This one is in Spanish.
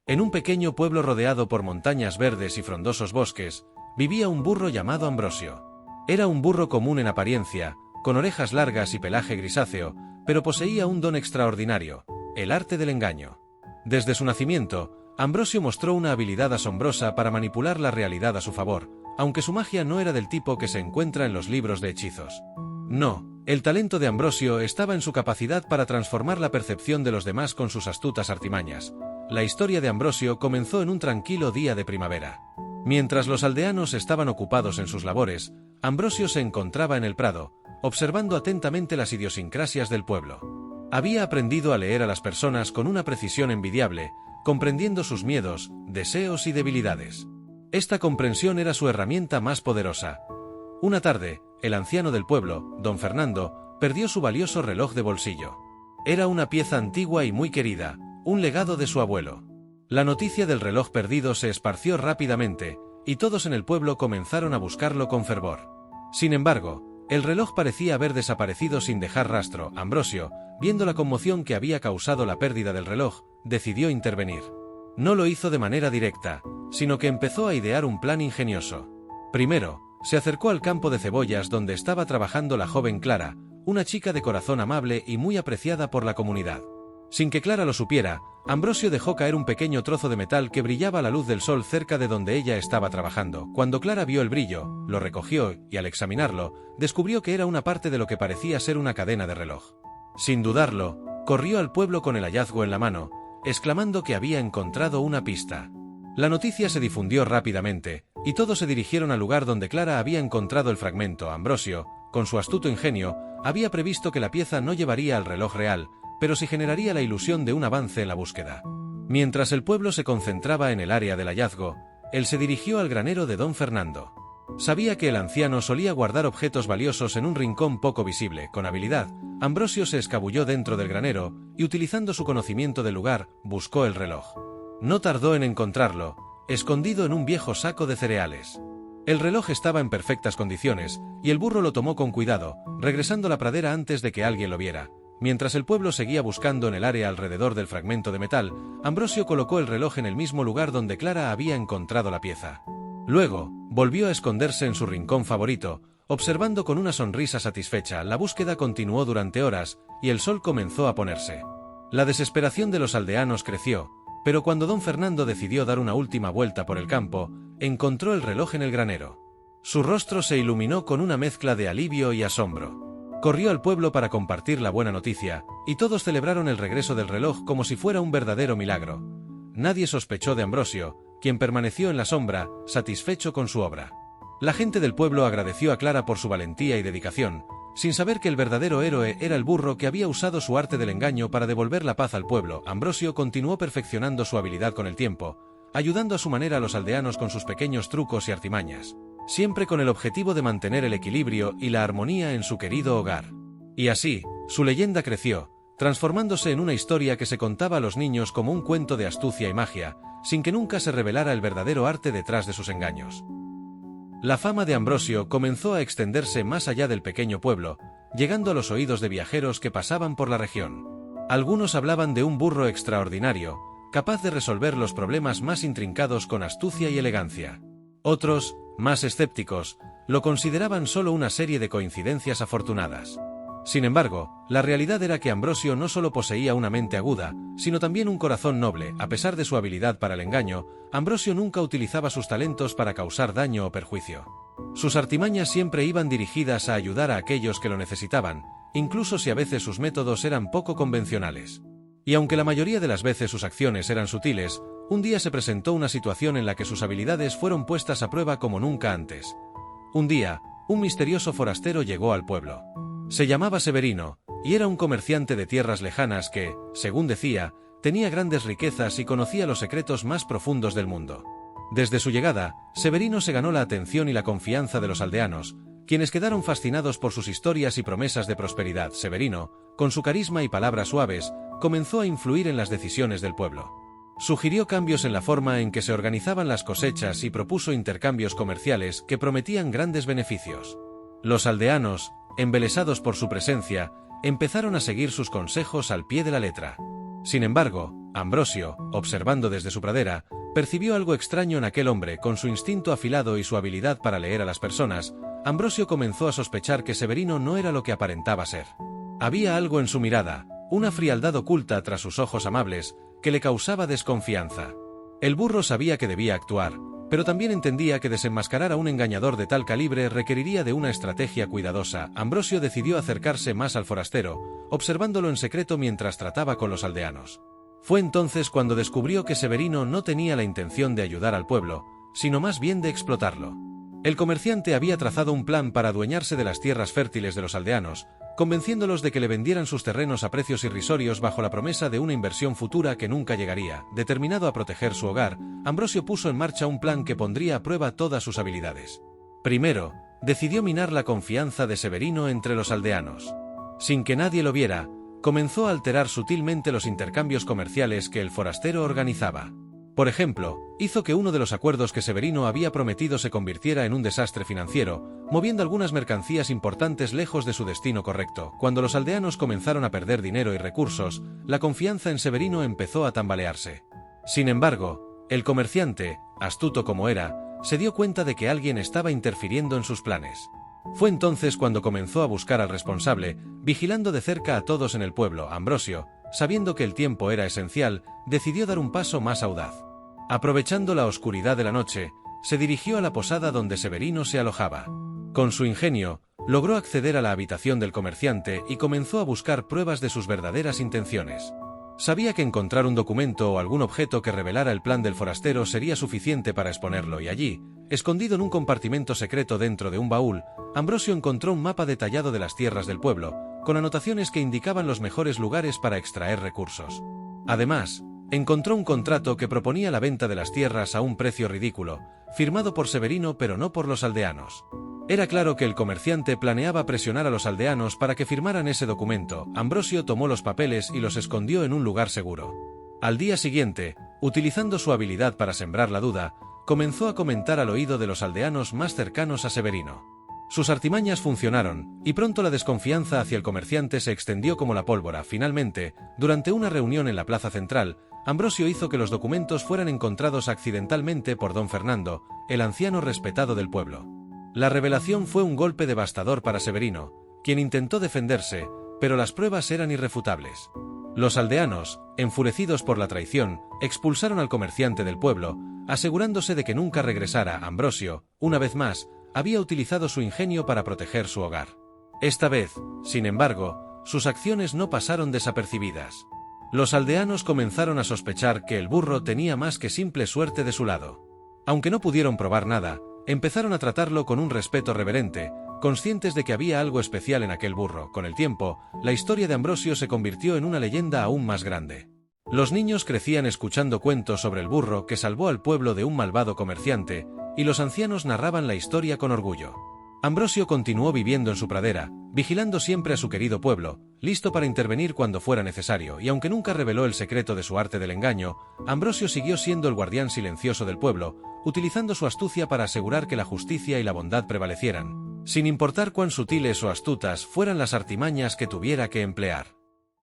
En un pequeño pueblo rodeado por montañas verdes y frondosos bosques, vivía un burro llamado Ambrosio. Era un burro común en apariencia, con orejas largas y pelaje grisáceo, pero poseía un don extraordinario, el arte del engaño. Desde su nacimiento, Ambrosio mostró una habilidad asombrosa para manipular la realidad a su favor, aunque su magia no era del tipo que se encuentra en los libros de hechizos. No, el talento de Ambrosio estaba en su capacidad para transformar la percepción de los demás con sus astutas artimañas. La historia de Ambrosio comenzó en un tranquilo día de primavera. Mientras los aldeanos estaban ocupados en sus labores, Ambrosio se encontraba en el prado, observando atentamente las idiosincrasias del pueblo. Había aprendido a leer a las personas con una precisión envidiable, comprendiendo sus miedos, deseos y debilidades. Esta comprensión era su herramienta más poderosa. Una tarde, el anciano del pueblo, don Fernando, perdió su valioso reloj de bolsillo. Era una pieza antigua y muy querida, un legado de su abuelo. La noticia del reloj perdido se esparció rápidamente, y todos en el pueblo comenzaron a buscarlo con fervor. Sin embargo, el reloj parecía haber desaparecido sin dejar rastro. Ambrosio, viendo la conmoción que había causado la pérdida del reloj, decidió intervenir. No lo hizo de manera directa, sino que empezó a idear un plan ingenioso. Primero, se acercó al campo de cebollas donde estaba trabajando la joven Clara, una chica de corazón amable y muy apreciada por la comunidad. Sin que Clara lo supiera, Ambrosio dejó caer un pequeño trozo de metal que brillaba a la luz del sol cerca de donde ella estaba trabajando. Cuando Clara vio el brillo, lo recogió y al examinarlo, descubrió que era una parte de lo que parecía ser una cadena de reloj. Sin dudarlo, corrió al pueblo con el hallazgo en la mano, exclamando que había encontrado una pista. La noticia se difundió rápidamente, y todos se dirigieron al lugar donde Clara había encontrado el fragmento. Ambrosio, con su astuto ingenio, había previsto que la pieza no llevaría al reloj real, pero sí generaría la ilusión de un avance en la búsqueda. Mientras el pueblo se concentraba en el área del hallazgo, él se dirigió al granero de don Fernando. Sabía que el anciano solía guardar objetos valiosos en un rincón poco visible. Con habilidad, Ambrosio se escabulló dentro del granero y, utilizando su conocimiento del lugar, buscó el reloj. No tardó en encontrarlo, escondido en un viejo saco de cereales. El reloj estaba en perfectas condiciones, y el burro lo tomó con cuidado, regresando a la pradera antes de que alguien lo viera. Mientras el pueblo seguía buscando en el área alrededor del fragmento de metal, Ambrosio colocó el reloj en el mismo lugar donde Clara había encontrado la pieza. Luego, volvió a esconderse en su rincón favorito, observando con una sonrisa satisfecha. La búsqueda continuó durante horas, y el sol comenzó a ponerse. La desesperación de los aldeanos creció, pero cuando don Fernando decidió dar una última vuelta por el campo, encontró el reloj en el granero. Su rostro se iluminó con una mezcla de alivio y asombro. Corrió al pueblo para compartir la buena noticia, y todos celebraron el regreso del reloj como si fuera un verdadero milagro. Nadie sospechó de Ambrosio, quien permaneció en la sombra, satisfecho con su obra. La gente del pueblo agradeció a Clara por su valentía y dedicación, sin saber que el verdadero héroe era el burro que había usado su arte del engaño para devolver la paz al pueblo. Ambrosio continuó perfeccionando su habilidad con el tiempo, ayudando a su manera a los aldeanos con sus pequeños trucos y artimañas, siempre con el objetivo de mantener el equilibrio y la armonía en su querido hogar. Y así, su leyenda creció, transformándose en una historia que se contaba a los niños como un cuento de astucia y magia, sin que nunca se revelara el verdadero arte detrás de sus engaños. La fama de Ambrosio comenzó a extenderse más allá del pequeño pueblo, llegando a los oídos de viajeros que pasaban por la región. Algunos hablaban de un burro extraordinario, capaz de resolver los problemas más intrincados con astucia y elegancia. Otros, más escépticos, lo consideraban solo una serie de coincidencias afortunadas. Sin embargo, la realidad era que Ambrosio no solo poseía una mente aguda, sino también un corazón noble. A pesar de su habilidad para el engaño, Ambrosio nunca utilizaba sus talentos para causar daño o perjuicio. Sus artimañas siempre iban dirigidas a ayudar a aquellos que lo necesitaban, incluso si a veces sus métodos eran poco convencionales. Y aunque la mayoría de las veces sus acciones eran sutiles, un día se presentó una situación en la que sus habilidades fueron puestas a prueba como nunca antes. Un día, un misterioso forastero llegó al pueblo. Se llamaba Severino, y era un comerciante de tierras lejanas que, según decía, tenía grandes riquezas y conocía los secretos más profundos del mundo. Desde su llegada, Severino se ganó la atención y la confianza de los aldeanos, quienes quedaron fascinados por sus historias y promesas de prosperidad. Severino, con su carisma y palabras suaves, comenzó a influir en las decisiones del pueblo. Sugirió cambios en la forma en que se organizaban las cosechas y propuso intercambios comerciales que prometían grandes beneficios. Los aldeanos, embelesados por su presencia, empezaron a seguir sus consejos al pie de la letra. Sin embargo, Ambrosio, observando desde su pradera, percibió algo extraño en aquel hombre. Con su instinto afilado y su habilidad para leer a las personas, Ambrosio comenzó a sospechar que Severino no era lo que aparentaba ser. Había algo en su mirada, una frialdad oculta tras sus ojos amables, que le causaba desconfianza. El burro sabía que debía actuar, pero también entendía que desenmascarar a un engañador de tal calibre requeriría de una estrategia cuidadosa. Ambrosio decidió acercarse más al forastero, observándolo en secreto mientras trataba con los aldeanos. Fue entonces cuando descubrió que Severino no tenía la intención de ayudar al pueblo, sino más bien de explotarlo. El comerciante había trazado un plan para adueñarse de las tierras fértiles de los aldeanos, convenciéndolos de que le vendieran sus terrenos a precios irrisorios bajo la promesa de una inversión futura que nunca llegaría. Determinado a proteger su hogar, Ambrosio puso en marcha un plan que pondría a prueba todas sus habilidades. Primero, decidió minar la confianza de Severino entre los aldeanos. Sin que nadie lo viera, comenzó a alterar sutilmente los intercambios comerciales que el forastero organizaba. Por ejemplo, hizo que uno de los acuerdos que Severino había prometido se convirtiera en un desastre financiero, moviendo algunas mercancías importantes lejos de su destino correcto. Cuando los aldeanos comenzaron a perder dinero y recursos, la confianza en Severino empezó a tambalearse. Sin embargo, el comerciante, astuto como era, se dio cuenta de que alguien estaba interfiriendo en sus planes. Fue entonces cuando comenzó a buscar al responsable, vigilando de cerca a todos en el pueblo. Ambrosio, sabiendo que el tiempo era esencial, decidió dar un paso más audaz. Aprovechando la oscuridad de la noche, se dirigió a la posada donde Severino se alojaba. Con su ingenio, logró acceder a la habitación del comerciante y comenzó a buscar pruebas de sus verdaderas intenciones. Sabía que encontrar un documento o algún objeto que revelara el plan del forastero sería suficiente para exponerlo, y allí, escondido en un compartimento secreto dentro de un baúl, Ambrosio encontró un mapa detallado de las tierras del pueblo, con anotaciones que indicaban los mejores lugares para extraer recursos. Además, encontró un contrato que proponía la venta de las tierras a un precio ridículo, firmado por Severino pero no por los aldeanos. Era claro que el comerciante planeaba presionar a los aldeanos para que firmaran ese documento. Ambrosio tomó los papeles y los escondió en un lugar seguro. Al día siguiente, utilizando su habilidad para sembrar la duda, comenzó a comentar al oído de los aldeanos más cercanos a Severino. Sus artimañas funcionaron, y pronto la desconfianza hacia el comerciante se extendió como la pólvora. Finalmente, durante una reunión en la plaza central, Ambrosio hizo que los documentos fueran encontrados accidentalmente por don Fernando, el anciano respetado del pueblo. La revelación fue un golpe devastador para Severino, quien intentó defenderse, pero las pruebas eran irrefutables. Los aldeanos, enfurecidos por la traición, expulsaron al comerciante del pueblo, asegurándose de que nunca regresara. Ambrosio, una vez más, había utilizado su ingenio para proteger su hogar. Esta vez, sin embargo, sus acciones no pasaron desapercibidas. Los aldeanos comenzaron a sospechar que el burro tenía más que simple suerte de su lado. Aunque no pudieron probar nada, empezaron a tratarlo con un respeto reverente, conscientes de que había algo especial en aquel burro. Con el tiempo, la historia de Ambrosio se convirtió en una leyenda aún más grande. Los niños crecían escuchando cuentos sobre el burro que salvó al pueblo de un malvado comerciante, y los ancianos narraban la historia con orgullo. Ambrosio continuó viviendo en su pradera, vigilando siempre a su querido pueblo, listo para intervenir cuando fuera necesario, y aunque nunca reveló el secreto de su arte del engaño, Ambrosio siguió siendo el guardián silencioso del pueblo, utilizando su astucia para asegurar que la justicia y la bondad prevalecieran, sin importar cuán sutiles o astutas fueran las artimañas que tuviera que emplear.